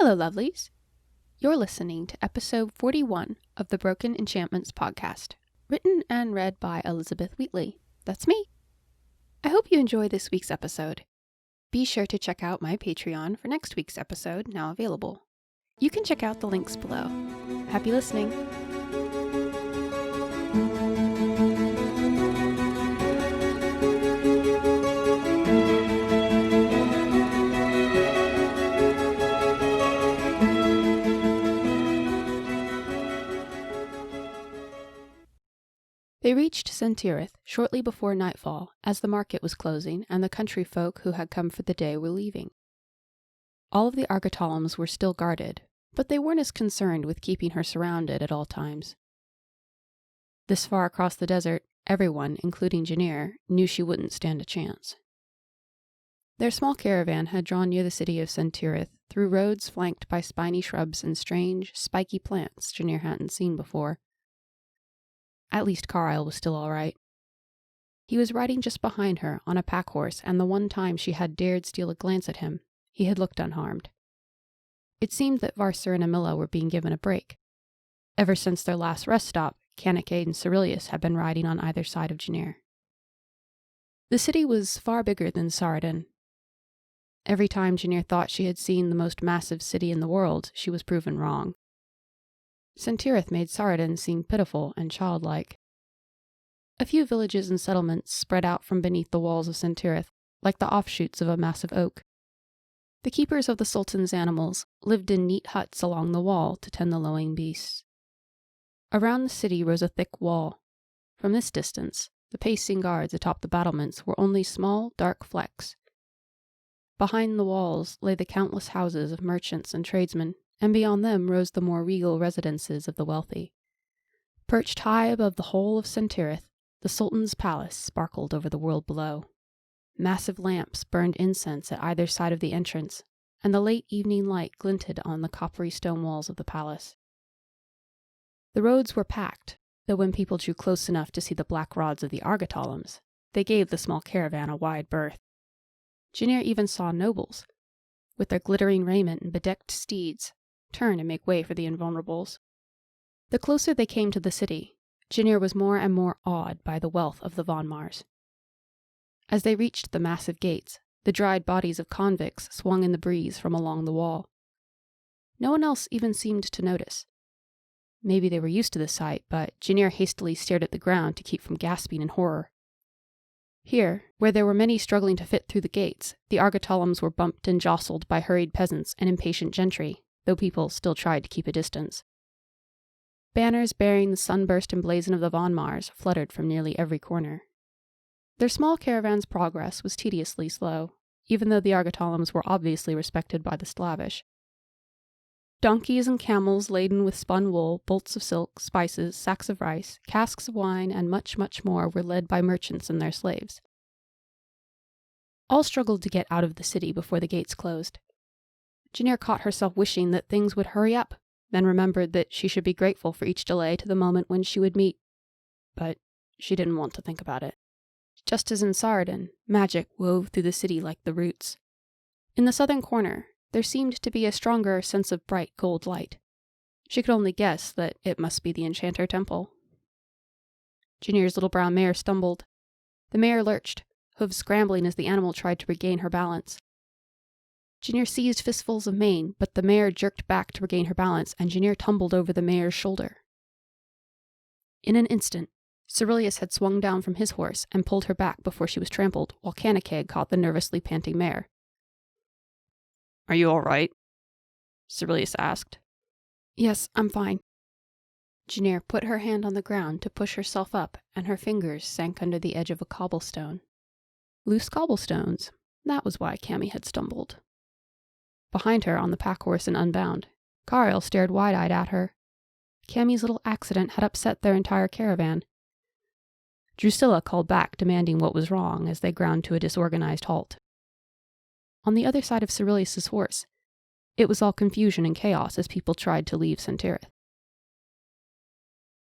Hello, lovelies. You're listening to episode 41 of the Broken Enchantments podcast, written and read by Elizabeth Wheatley. That's me. I hope you enjoy this week's episode. Be sure to check out my Patreon for next week's episode, now available. You can check out the links below. Happy listening. They reached Sentirith shortly before nightfall, as the market was closing and the country folk who had come for the day were leaving. All of the Argotolums were still guarded, but they weren't as concerned with keeping her surrounded at all times. This far across the desert, everyone, including Janir, knew she wouldn't stand a chance. Their small caravan had drawn near the city of Sentirith through roads flanked by spiny shrubs and strange, spiky plants Janir hadn't seen before. At least Karile was still all right. He was riding just behind her on a pack horse, and the one time she had dared steal a glance at him, he had looked unharmed. It seemed that Varsur and Amilla were being given a break. Ever since their last rest stop, Karile and Cerilius had been riding on either side of Janir. The city was far bigger than Saradin. Every time Janir thought she had seen the most massive city in the world, she was proven wrong. Sentirith made Saradin seem pitiful and childlike. A few villages and settlements spread out from beneath the walls of Sentirith, like the offshoots of a massive oak. The keepers of the Sultan's animals lived in neat huts along the wall to tend the lowing beasts. Around the city rose a thick wall. From this distance, the pacing guards atop the battlements were only small, dark flecks. Behind the walls lay the countless houses of merchants and tradesmen, and beyond them rose the more regal residences of the wealthy. Perched high above the whole of Sentirith, the Sultan's palace sparkled over the world below. Massive lamps burned incense at either side of the entrance, and the late evening light glinted on the coppery stone walls of the palace. The roads were packed, though when people drew close enough to see the black rods of the Argotolums, they gave the small caravan a wide berth. Janir even saw nobles, with their glittering raiment and bedecked steeds, turn and make way for the invulnerables. The closer they came to the city, Janir was more and more awed by the wealth of the Von Mars. As they reached the massive gates, the dried bodies of convicts swung in the breeze from along the wall. No one else even seemed to notice. Maybe they were used to the sight, but Janir hastily stared at the ground to keep from gasping in horror. Here, where there were many struggling to fit through the gates, the Argotolums were bumped and jostled by hurried peasants and impatient gentry, though people still tried to keep a distance. Banners bearing the sunburst emblazon of the Von Mars fluttered from nearly every corner. Their small caravan's progress was tediously slow, even though the Argotolums were obviously respected by the Slavish. Donkeys and camels laden with spun wool, bolts of silk, spices, sacks of rice, casks of wine, and much, much more were led by merchants and their slaves. All struggled to get out of the city before the gates closed. Janir caught herself wishing that things would hurry up, then remembered that she should be grateful for each delay to the moment when she would meet. But she didn't want to think about it. Just as in Saradin, magic wove through the city like the roots. In the southern corner, there seemed to be a stronger sense of bright gold light. She could only guess that it must be the Enchanter Temple. Janir's little brown mare stumbled. The mare lurched, hooves scrambling as the animal tried to regain her balance. Janir seized fistfuls of mane, but the mare jerked back to regain her balance, and Janir tumbled over the mare's shoulder. In an instant, Cerilius had swung down from his horse and pulled her back before she was trampled, while Karile caught the nervously panting mare. "Are you all right?" Cerilius asked. "Yes, I'm fine." Janir put her hand on the ground to push herself up, and her fingers sank under the edge of a cobblestone. Loose cobblestones, that was why Karile had stumbled. Behind her, on the pack horse and unbound, Karile stared wide-eyed at her. Kami's little accident had upset their entire caravan. Drusilla called back, demanding what was wrong, as they ground to a disorganized halt. On the other side of Cerilius's horse, it was all confusion and chaos as people tried to leave Sentirith.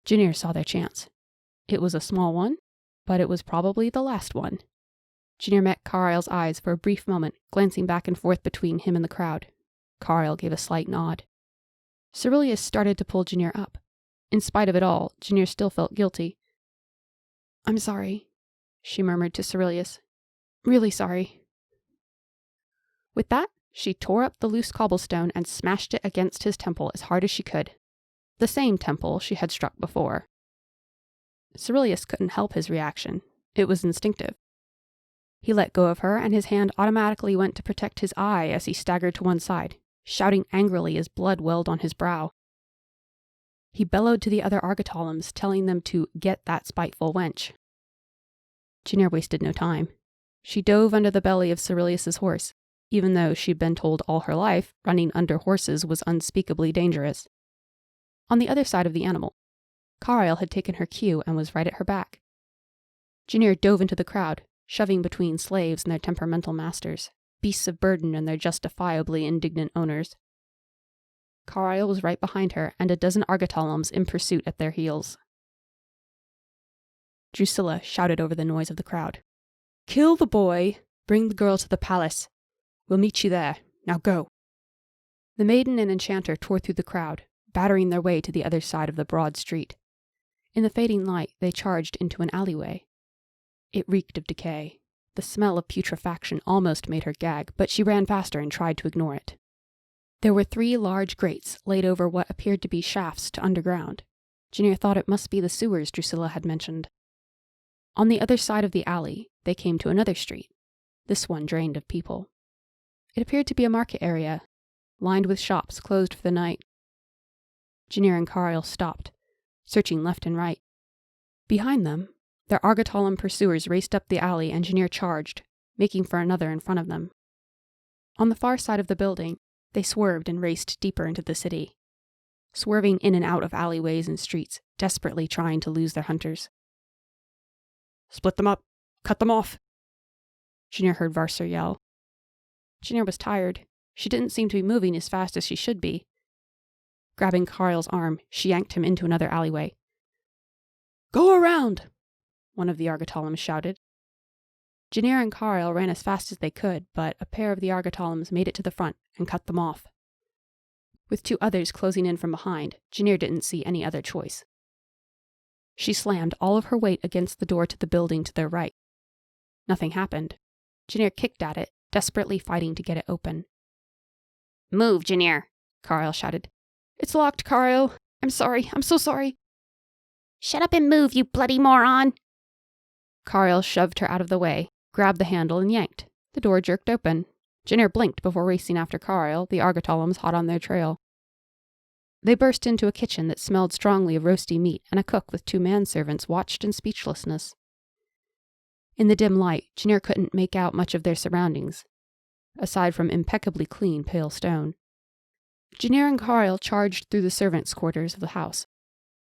Janir saw their chance. It was a small one, but it was probably the last one. Janir met Karile's eyes for a brief moment, glancing back and forth between him and the crowd. Karile gave a slight nod. Ceruleus started to pull Janir up. In spite of it all, Janir still felt guilty. "I'm sorry," she murmured to Ceruleus. "Really sorry." With that, she tore up the loose cobblestone and smashed it against his temple as hard as she could. The same temple she had struck before. Ceruleus couldn't help his reaction. It was instinctive. He let go of her, and his hand automatically went to protect his eye as he staggered to one side, shouting angrily as blood welled on his brow. He bellowed to the other Argotolums, telling them to get that spiteful wench. Janir wasted no time. She dove under the belly of Ceruleus's horse, even though she'd been told all her life running under horses was unspeakably dangerous. On the other side of the animal, Karile had taken her cue and was right at her back. Janir dove into the crowd, shoving between slaves and their temperamental masters, beasts of burden and their justifiably indignant owners. Karile was right behind her, and a dozen Argotolums in pursuit at their heels. Drusilla shouted over the noise of the crowd. "Kill the boy! Bring the girl to the palace! We'll meet you there. Now go!" The maiden and enchanter tore through the crowd, battering their way to the other side of the broad street. In the fading light, they charged into an alleyway. It reeked of decay. The smell of putrefaction almost made her gag, but she ran faster and tried to ignore it. There were 3 large grates laid over what appeared to be shafts to underground. Janir thought it must be the sewers Drusilla had mentioned. On the other side of the alley, they came to another street, this one drained of people. It appeared to be a market area, lined with shops closed for the night. Janir and Karile stopped, searching left and right. Behind them, their Argotolum pursuers raced up the alley and Janir charged, making for another in front of them. On the far side of the building, they swerved and raced deeper into the city, swerving in and out of alleyways and streets, desperately trying to lose their hunters. "Split them up! Cut them off!" Janir heard Varsur yell. Janir was tired. She didn't seem to be moving as fast as she should be. Grabbing Karile's arm, she yanked him into another alleyway. "Go around!" one of the Argotolums shouted. Janir and Karile ran as fast as they could, but a pair of the Argotolums made it to the front and cut them off. With 2 others closing in from behind, Janir didn't see any other choice. She slammed all of her weight against the door to the building to their right. Nothing happened. Janir kicked at it, desperately fighting to get it open. "Move, Janir!" Karile shouted. "It's locked, Karile. I'm sorry. I'm so sorry." "Shut up and move, you bloody moron!" Karile shoved her out of the way, grabbed the handle, and yanked. The door jerked open. Janir blinked before racing after Karile, the Argotolums hot on their trail. They burst into a kitchen that smelled strongly of roasty meat, and a cook with 2 manservants watched in speechlessness. In the dim light, Janir couldn't make out much of their surroundings, aside from impeccably clean pale stone. Janir and Karile charged through the servants' quarters of the house,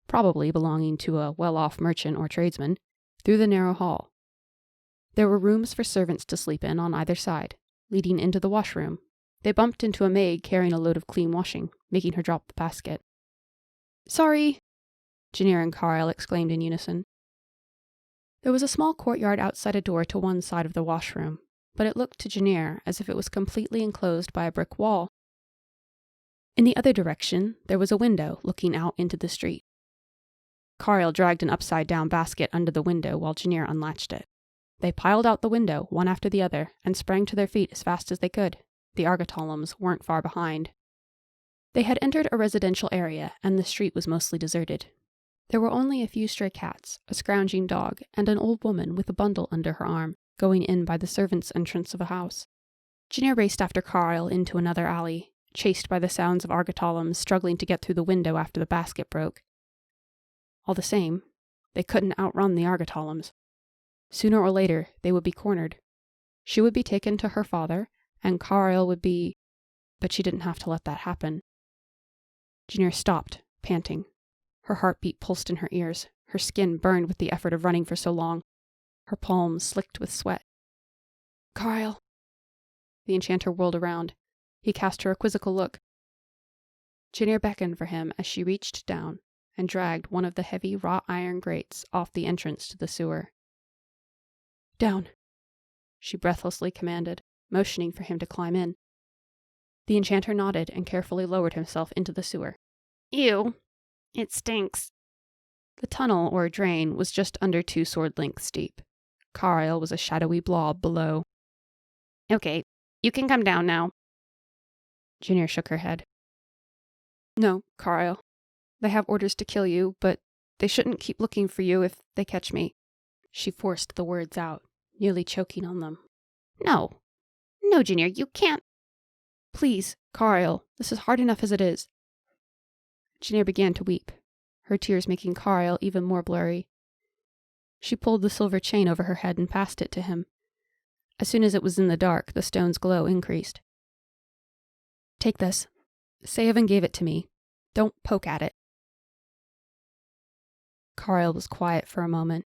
probably belonging to a well-off merchant or tradesman, through the narrow hall. There were rooms for servants to sleep in on either side, leading into the washroom. They bumped into a maid carrying a load of clean washing, making her drop the basket. "Sorry!" Janir and Karile exclaimed in unison. There was a small courtyard outside a door to one side of the washroom, but it looked to Janir as if it was completely enclosed by a brick wall. In the other direction, there was a window looking out into the street. Karile dragged an upside-down basket under the window while Janir unlatched it. They piled out the window, one after the other, and sprang to their feet as fast as they could. The Argotolums weren't far behind. They had entered a residential area, and the street was mostly deserted. There were only a few stray cats, a scrounging dog, and an old woman with a bundle under her arm, going in by the servants' entrance of a house. Janir raced after Karile into another alley, chased by the sounds of Argotolums struggling to get through the window after the basket broke. All the same, they couldn't outrun the Argotolums. Sooner or later, they would be cornered. She would be taken to her father, and Karile would be... But she didn't have to let that happen. Janir stopped, panting. Her heartbeat pulsed in her ears. Her skin burned with the effort of running for so long. Her palms slicked with sweat. "Karile!" The enchanter whirled around. He cast her a quizzical look. Janir beckoned for him as she reached down and dragged one of the heavy wrought iron grates off the entrance to the sewer. "Down," she breathlessly commanded, motioning for him to climb in. The enchanter nodded and carefully lowered himself into the sewer. Ew. It stinks. The tunnel, or drain, was just under 2 sword lengths deep. Karile was a shadowy blob below. Okay, you can come down now. Janir shook her head. No, Karile. They have orders to kill you, but they shouldn't keep looking for you if they catch me. She forced the words out, nearly choking on them. No. No, Janir, you can't. Please, Karile, this is hard enough as it is. Janir began to weep, her tears making Karile even more blurry. She pulled the silver chain over her head and passed it to him. As soon as it was in the dark, the stone's glow increased. Take this. Seovan gave it to me. Don't poke at it. Karile was quiet for a moment.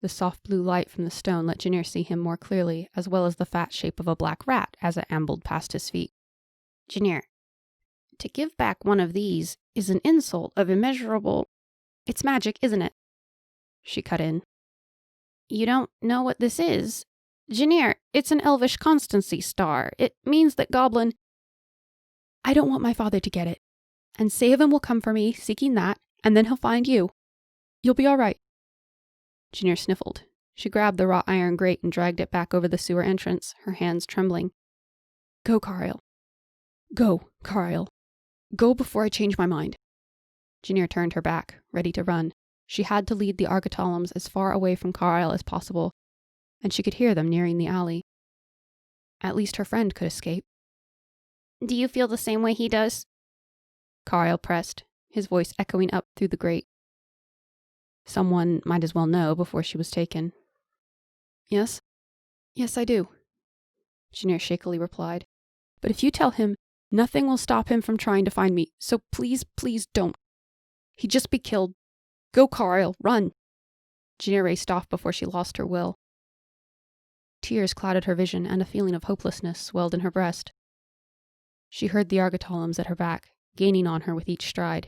The soft blue light from the stone let Janir see him more clearly, as well as the fat shape of a black rat as it ambled past his feet. Janir, to give back one of these is an insult of immeasurable... It's magic, isn't it? She cut in. You don't know what this is? Janir, it's an elvish constancy star. It means that Goblin... I don't want my father to get it. And Seovan will come for me, seeking that, and then he'll find you. You'll be all right. Janir sniffled. She grabbed the wrought iron grate and dragged it back over the sewer entrance, her hands trembling. Go, Karile. Go, Karile. Go before I change my mind. Janir turned her back, ready to run. She had to lead the Argatolums as far away from Karile as possible, and she could hear them nearing the alley. At least her friend could escape. Do you feel the same way he does? Karile pressed, his voice echoing up through the grate. Someone might as well know before she was taken. Yes? Yes, I do, Janir shakily replied. But if you tell him, nothing will stop him from trying to find me, so please, please don't. He'd just be killed. Go, Karile, run! Janir raced off before she lost her will. Tears clouded her vision, and a feeling of hopelessness swelled in her breast. She heard the Argatolums at her back, gaining on her with each stride.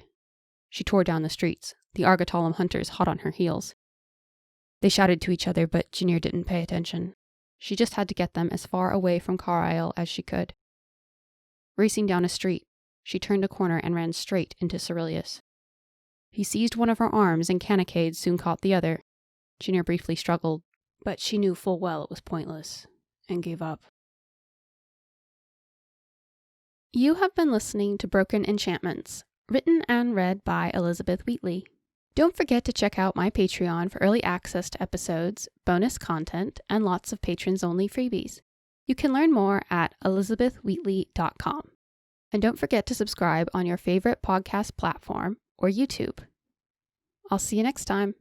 She tore down the streets, the Argatolum hunters hot on her heels. They shouted to each other, but Janir didn't pay attention. She just had to get them as far away from Karile as she could. Racing down a street, she turned a corner and ran straight into Cerilius. He seized one of her arms, and Canicade soon caught the other. Janir briefly struggled, but she knew full well it was pointless, and gave up. You have been listening to Broken Enchantments, written and read by Elizabeth Wheatley. Don't forget to check out my Patreon for early access to episodes, bonus content, and lots of patrons-only freebies. You can learn more at elizabethwheatley.com. And don't forget to subscribe on your favorite podcast platform or YouTube. I'll see you next time.